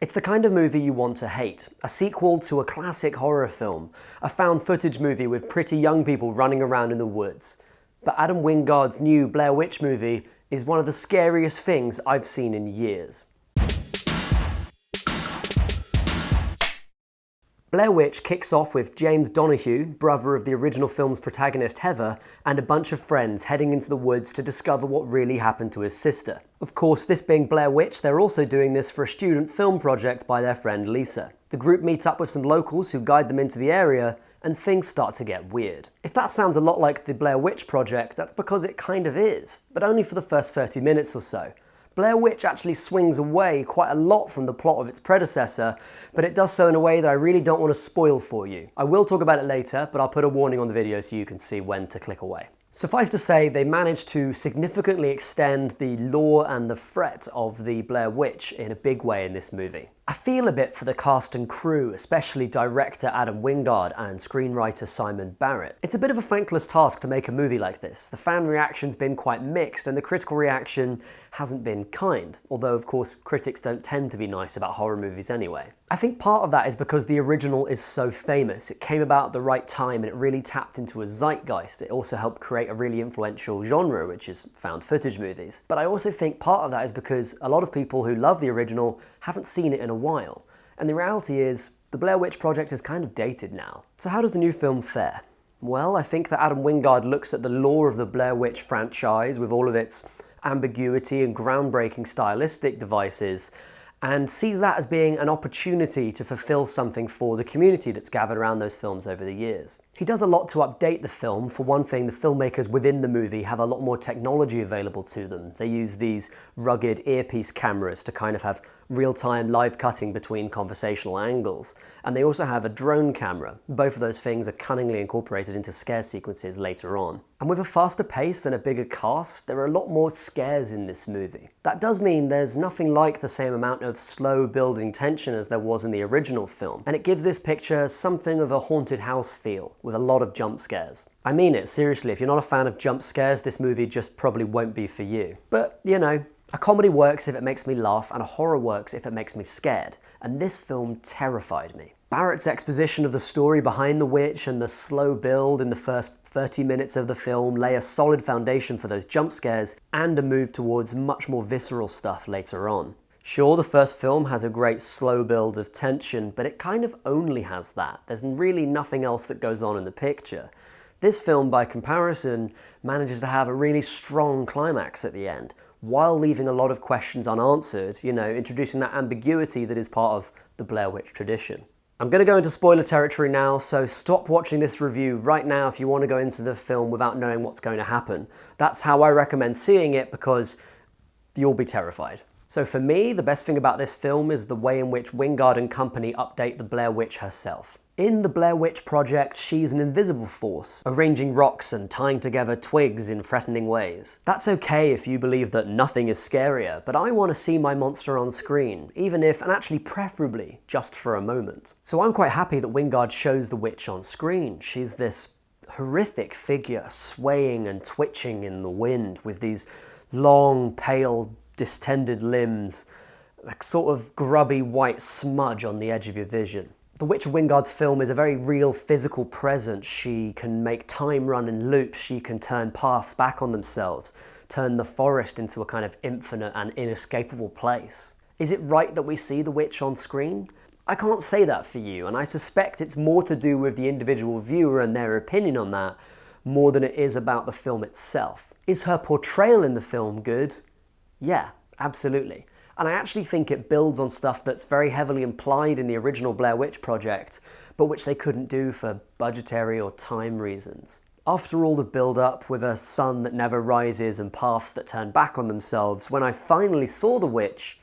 It's the kind of movie you want to hate. A sequel to a classic horror film. A found footage movie with pretty young people running around in the woods. But Adam Wingard's new Blair Witch movie is one of the scariest things I've seen in years. Blair Witch kicks off with James Donahue, brother of the original film's protagonist Heather, and a bunch of friends heading into the woods to discover what really happened to his sister. Of course, this being Blair Witch, they're also doing this for a student film project by their friend Lisa. The group meets up with some locals who guide them into the area, and things start to get weird. If that sounds a lot like the Blair Witch Project, that's because it kind of is, but only for the first 30 minutes or so. Blair Witch actually swings away quite a lot from the plot of its predecessor, but it does so in a way that I really don't want to spoil for you. I will talk about it later, but I'll put a warning on the video so you can see when to click away. Suffice to say, they managed to significantly extend the lore and the threat of the Blair Witch in a big way in this movie. I feel a bit for the cast and crew, especially director Adam Wingard and screenwriter Simon Barrett. It's a bit of a thankless task to make a movie like this. The fan reaction's been quite mixed and the critical reaction hasn't been kind, although of course critics don't tend to be nice about horror movies anyway. I think part of that is because the original is so famous. It came about at the right time and it really tapped into a zeitgeist. It also helped create a really influential genre, which is found footage movies. But I also think part of that is because a lot of people who love the original haven't seen it in a while. And the reality is, the Blair Witch Project is kind of dated now. So how does the new film fare? Well, I think that Adam Wingard looks at the lore of the Blair Witch franchise with all of its ambiguity and groundbreaking stylistic devices, and sees that as being an opportunity to fulfill something for the community that's gathered around those films over the years. He does a lot to update the film. For one thing, the filmmakers within the movie have a lot more technology available to them. They use these rugged earpiece cameras to kind of have real-time live cutting between conversational angles. And they also have a drone camera. Both of those things are cunningly incorporated into scare sequences later on. And with a faster pace and a bigger cast, there are a lot more scares in this movie. That does mean there's nothing like the same amount of slow building tension as there was in the original film. And it gives this picture something of a haunted house feel, with a lot of jump scares. I mean it, seriously, if you're not a fan of jump scares, this movie just probably won't be for you. But, you know, a comedy works if it makes me laugh, and a horror works if it makes me scared. And this film terrified me. Barrett's exposition of the story behind the witch and the slow build in the first 30 minutes of the film lay a solid foundation for those jump scares and a move towards much more visceral stuff later on. Sure, the first film has a great slow build of tension, but it kind of only has that. There's really nothing else that goes on in the picture. This film, by comparison, manages to have a really strong climax at the end, while leaving a lot of questions unanswered, you know, introducing that ambiguity that is part of the Blair Witch tradition. I'm going to go into spoiler territory now, so stop watching this review right now if you want to go into the film without knowing what's going to happen. That's how I recommend seeing it, because you'll be terrified. So for me, the best thing about this film is the way in which Wingard and company update the Blair Witch herself. In the Blair Witch Project, she's an invisible force, arranging rocks and tying together twigs in threatening ways. That's okay if you believe that nothing is scarier, but I want to see my monster on screen, even if, and actually preferably, just for a moment. So I'm quite happy that Wingard shows the witch on screen. She's this horrific figure swaying and twitching in the wind with these long, pale, distended limbs, a sort of grubby white smudge on the edge of your vision. The Witch of Wingard's film is a very real physical presence. She can make time run in loops, she can turn paths back on themselves, turn the forest into a kind of infinite and inescapable place. Is it right that we see the witch on screen? I can't say that for you, and I suspect it's more to do with the individual viewer and their opinion on that, more than it is about the film itself. Is her portrayal in the film good? Yeah, absolutely. And I actually think it builds on stuff that's very heavily implied in the original Blair Witch Project, but which they couldn't do for budgetary or time reasons. After all the build-up with a sun that never rises and paths that turn back on themselves, when I finally saw the witch,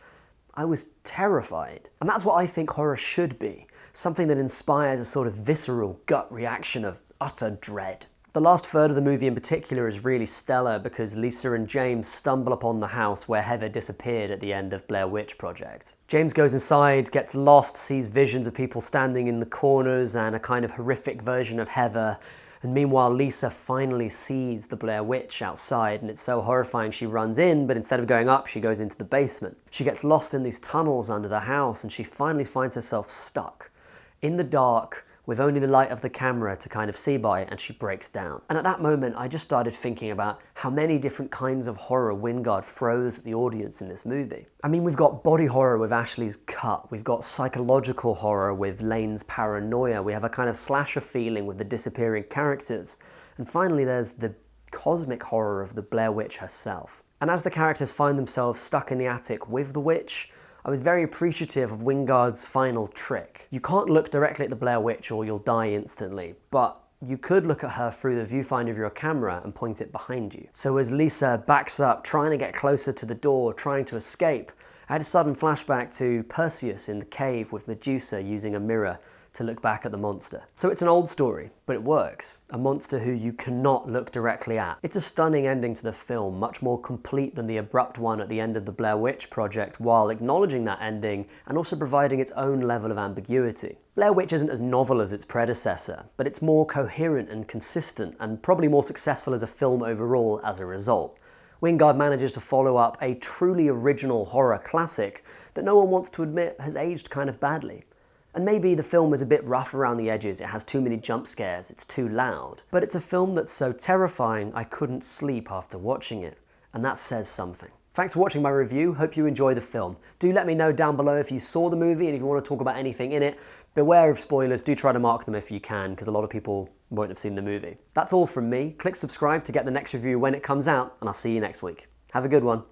I was terrified. And that's what I think horror should be. Something that inspires a sort of visceral gut reaction of utter dread. The last third of the movie in particular is really stellar because Lisa and James stumble upon the house where Heather disappeared at the end of Blair Witch Project. James goes inside, gets lost, sees visions of people standing in the corners and a kind of horrific version of Heather, And meanwhile, Lisa finally sees the Blair Witch outside, and it's so horrifying she runs in, but instead of going up, she goes into the basement. She gets lost in these tunnels under the house, and she finally finds herself stuck in the dark with only the light of the camera to kind of see by, and she breaks down. And at that moment, I just started thinking about how many different kinds of horror Wingard throws at the audience in this movie. I mean, we've got body horror with Ashley's cut, we've got psychological horror with Lane's paranoia, we have a kind of slasher feeling with the disappearing characters, and finally there's the cosmic horror of the Blair Witch herself. And as the characters find themselves stuck in the attic with the witch, I was very appreciative of Wingard's final trick. You can't look directly at the Blair Witch or you'll die instantly, but you could look at her through the viewfinder of your camera and point it behind you. So as Lisa backs up, trying to get closer to the door, trying to escape, I had a sudden flashback to Perseus in the cave with Medusa using a mirror to look back at the monster. So it's an old story, but it works. A monster who you cannot look directly at. It's a stunning ending to the film, much more complete than the abrupt one at the end of the Blair Witch Project, while acknowledging that ending and also providing its own level of ambiguity. Blair Witch isn't as novel as its predecessor, but it's more coherent and consistent, and probably more successful as a film overall as a result. Wingard manages to follow up a truly original horror classic that no one wants to admit has aged kind of badly. And maybe the film is a bit rough around the edges, it has too many jump scares, it's too loud. But it's a film that's so terrifying I couldn't sleep after watching it. And that says something. Thanks for watching my review, hope you enjoy the film. Do let me know down below if you saw the movie and if you want to talk about anything in it. Beware of spoilers, do try to mark them if you can, because a lot of people won't have seen the movie. That's all from me. Click subscribe to get the next review when it comes out, and I'll see you next week. Have a good one.